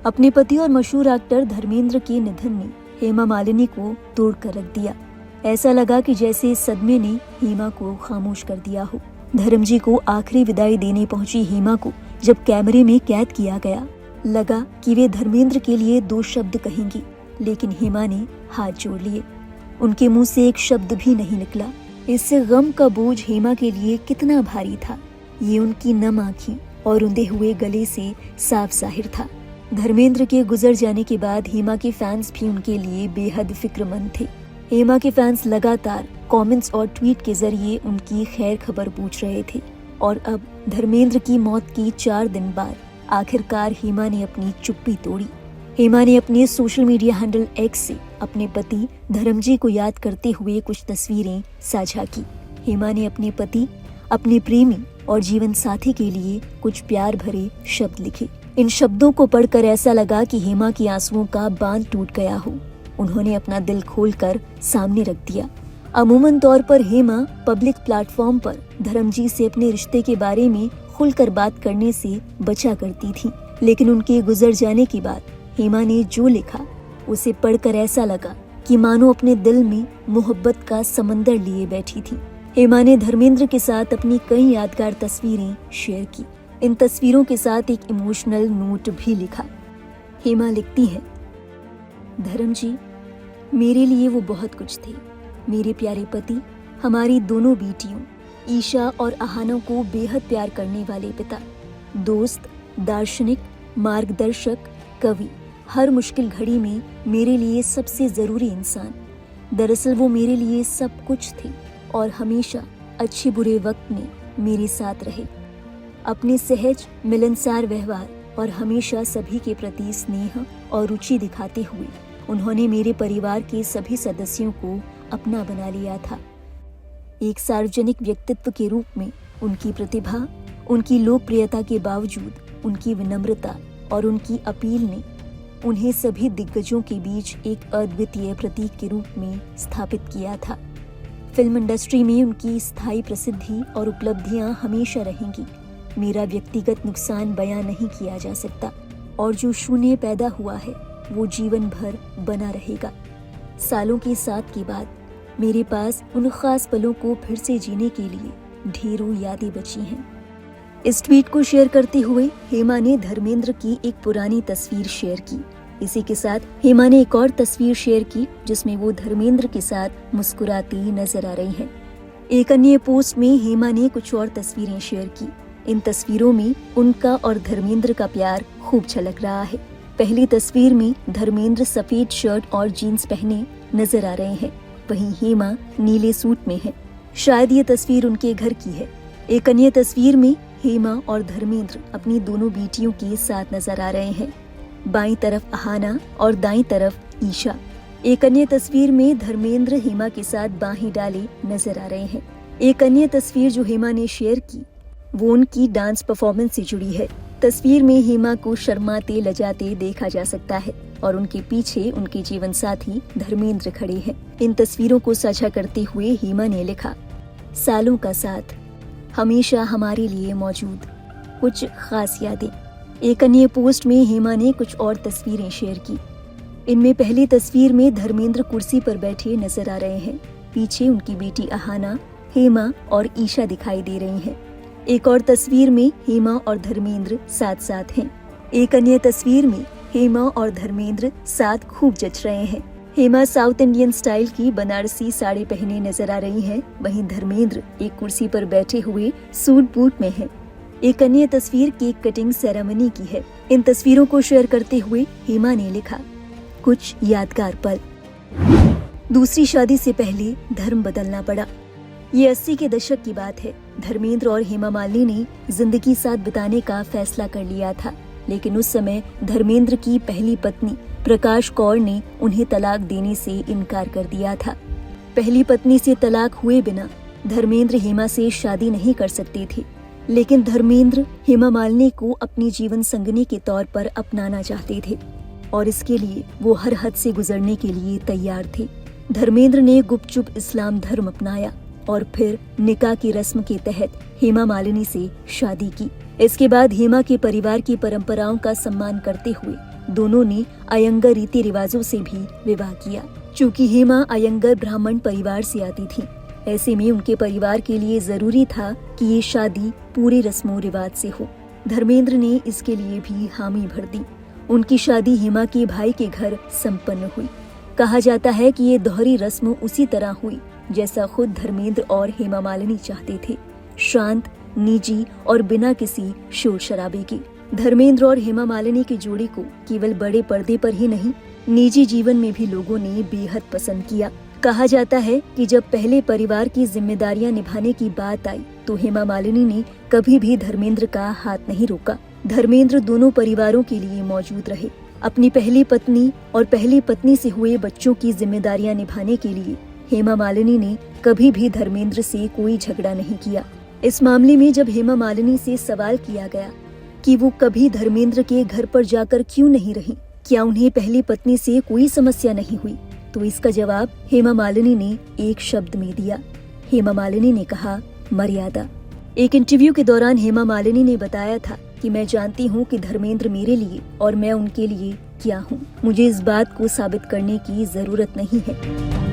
अपने पति और मशहूर एक्टर धर्मेंद्र के निधन ने हेमा मालिनी को तोड़ कर रख दिया। ऐसा लगा कि जैसे इस सदमे ने हेमा को खामोश कर दिया हो। धर्मजी को आखिरी विदाई देने पहुंची हेमा को जब कैमरे में कैद किया गया, लगा कि वे धर्मेंद्र के लिए 2 शब्द कहेंगी, लेकिन हेमा ने हाथ जोड़ लिए। उनके मुंह से एक शब्द भी नहीं निकला। इससे गम का बोझ हेमा के लिए कितना भारी था, ये उनकी नम आंखें और रुंधे हुए गले से साफ जाहिर था। धर्मेंद्र के गुजर जाने के बाद हेमा के फैंस भी उनके लिए बेहद फिक्रमंद थे। हेमा के फैंस लगातार कमेंट्स और ट्वीट के जरिए उनकी खैर खबर पूछ रहे थे। और अब धर्मेंद्र की मौत की 4 दिन बाद आखिरकार हेमा ने अपनी चुप्पी तोड़ी। हेमा ने अपने सोशल मीडिया हैंडल एक्स से अपने पति धर्मजी को याद करते हुए कुछ तस्वीरें साझा की। हेमा ने अपने पति, अपने प्रेमी और जीवन साथी के लिए कुछ प्यार भरे शब्द लिखे। इन शब्दों को पढ़कर ऐसा लगा कि हेमा की आंसुओं का बांध टूट गया हो। उन्होंने अपना दिल खोलकर सामने रख दिया। अमूमन तौर पर हेमा पब्लिक प्लेटफॉर्म पर धर्मजी से अपने रिश्ते के बारे में खुलकर बात करने से बचा करती थी, लेकिन उनके गुजर जाने के बाद हेमा ने जो लिखा उसे पढ़कर ऐसा लगा कि मानो अपने दिल में मोहब्बत का समंदर लिए बैठी थी। हेमा ने धर्मेंद्र के साथ अपनी कई यादगार तस्वीरें शेयर की। इन तस्वीरों के साथ एक इमोशनल नोट भी लिखा। हेमा लिखती है, धर्मजी, मेरे लिए वो बहुत कुछ थे। मेरे प्यारे पति, हमारी दोनों बेटियों ईशा और आहाना को बेहद प्यार करने वाले पिता, दोस्त, दार्शनिक, मार्गदर्शक, कवि, हर मुश्किल घड़ी में मेरे लिए सबसे जरूरी इंसान। दरअसल वो मेरे लिए सब कुछ थे और हमेशा अच्छे बुरे वक्त में मेरे साथ रहे। अपने सहज मिलनसार व्यवहार और हमेशा सभी के प्रति स्नेह और रुचि दिखाते हुए उन्होंने मेरे परिवार के सभी सदस्यों को अपना बना लिया था। एक सार्वजनिक व्यक्तित्व के रूप में उनकी प्रतिभा, उनकी लोकप्रियता के बावजूद उनकी विनम्रता और उनकी अपील ने उन्हें सभी दिग्गजों के बीच एक अद्वितीय प्रतीक के रूप में स्थापित किया था। फिल्म इंडस्ट्री में उनकी स्थायी प्रसिद्धि और उपलब्धियां हमेशा रहेंगी। मेरा व्यक्तिगत नुकसान बयां नहीं किया जा सकता और जो शून्य पैदा हुआ है वो जीवन भर बना रहेगा। सालों के साथ के बाद मेरे पास उन खास पलों को फिर से जीने के लिए ढेरों यादें बची हैं। इस ट्वीट को शेयर करते हुए हेमा ने धर्मेंद्र की एक पुरानी तस्वीर शेयर की। इसी के साथ हेमा ने एक और तस्वीर शेयर की जिसमें वो धर्मेंद्र के साथ मुस्कुराती नजर आ रही हैं। एक अन्य पोस्ट में हेमा ने कुछ और तस्वीरें शेयर की। इन तस्वीरों में उनका और धर्मेंद्र का प्यार खूब झलक रहा है। पहली तस्वीर में धर्मेंद्र सफेद शर्ट और जीन्स पहने नजर आ रहे हैं, वहीं हेमा नीले सूट में है। शायद ये तस्वीर उनके घर की है। एक अन्य तस्वीर में हेमा और धर्मेंद्र अपनी दोनों बेटियों के साथ नजर आ रहे हैं। बाईं तरफ आहाना और दाईं तरफ ईशा। एक अन्य तस्वीर में धर्मेंद्र हेमा के साथ बाहें डाले नजर आ रहे हैं। एक अन्य तस्वीर जो हेमा ने शेयर की वो उनकी डांस परफॉर्मेंस से जुड़ी है। तस्वीर में हेमा को शर्माते लजाते देखा जा सकता है और उनके पीछे उनके जीवन साथी धर्मेंद्र खड़े हैं। इन तस्वीरों को साझा करते हुए हेमा ने लिखा, सालों का साथ, हमेशा हमारे लिए मौजूद, कुछ खास यादें। एक अन्य पोस्ट में हेमा ने कुछ और तस्वीरें शेयर की। इनमें पहली तस्वीर में धर्मेंद्र कुर्सी पर बैठे नजर आ रहे हैं। पीछे उनकी बेटी आहाना, हेमा और ईशा दिखाई दे रही हैं। एक और तस्वीर में हेमा और धर्मेंद्र साथ साथ हैं। एक अन्य तस्वीर में हेमा और धर्मेंद्र साथ खूब जच रहे हैं। हेमा साउथ इंडियन स्टाइल की बनारसी साड़ी पहने नजर आ रही हैं, वहीं धर्मेंद्र एक कुर्सी पर बैठे हुए सूट बूट में हैं। एक अन्य तस्वीर केक कटिंग सेरेमनी की है। इन तस्वीरों को शेयर करते हुए हेमा ने लिखा, कुछ यादगार पल। दूसरी शादी से पहले धर्म बदलना पड़ा। ये 80 के दशक की बात है। धर्मेंद्र और हेमा मालिनी ने जिंदगी साथ बिताने का फैसला कर लिया था, लेकिन उस समय धर्मेंद्र की पहली पत्नी प्रकाश कौर ने उन्हें तलाक देने से इनकार कर दिया था। पहली पत्नी से तलाक हुए बिना धर्मेंद्र हेमा से शादी नहीं कर सकते थे, लेकिन धर्मेंद्र हेमा मालिनी को अपनी जीवन संगिनी के तौर पर अपनाना चाहते थे और इसके लिए वो हर हद से गुजरने के लिए तैयार थे। धर्मेंद्र ने गुपचुप इस्लाम धर्म अपनाया और फिर निकाह की रस्म के तहत हेमा मालिनी से शादी की। इसके बाद हेमा के परिवार की परंपराओं का सम्मान करते हुए दोनों ने अयंगर रीति रिवाजों से भी विवाह किया। चूंकि हेमा अयंगर ब्राह्मण परिवार से आती थी, ऐसे में उनके परिवार के लिए जरूरी था कि ये शादी पूरे रस्मों रिवाज से हो। धर्मेंद्र ने इसके लिए भी हामी भर दी। उनकी शादी हेमा के भाई के घर संपन्न हुई। कहा जाता है कि ये दोहरी रस्म उसी तरह हुई जैसा खुद धर्मेंद्र और हेमा मालिनी चाहते थे, शांत, निजी और बिना किसी शोर शराबे के। धर्मेंद्र और हेमा मालिनी की जोड़ी को केवल बड़े पर्दे पर ही नहीं, निजी जीवन में भी लोगों ने बेहद पसंद किया। कहा जाता है कि जब पहले परिवार की जिम्मेदारियां निभाने की बात आई तो हेमा मालिनी ने कभी भी धर्मेंद्र का हाथ नहीं रोका। धर्मेंद्र दोनों परिवारों के लिए मौजूद रहे। अपनी पहली पत्नी और पहली पत्नी से हुए बच्चों की जिम्मेदारियां निभाने के लिए हेमा मालिनी ने कभी भी धर्मेंद्र से कोई झगड़ा नहीं किया। इस मामले में जब हेमा मालिनी से सवाल किया गया कि वो कभी धर्मेंद्र के घर पर जाकर क्यों नहीं रही, क्या उन्हें पहली पत्नी से कोई समस्या नहीं हुई, तो इसका जवाब हेमा मालिनी ने एक शब्द में दिया। हेमा मालिनी ने कहा, मर्यादा। एक इंटरव्यू के दौरान हेमा मालिनी ने बताया था कि मैं जानती हूँ कि धर्मेंद्र मेरे लिए और मैं उनके लिए क्या हूँ। मुझे इस बात को साबित करने की जरूरत नहीं है।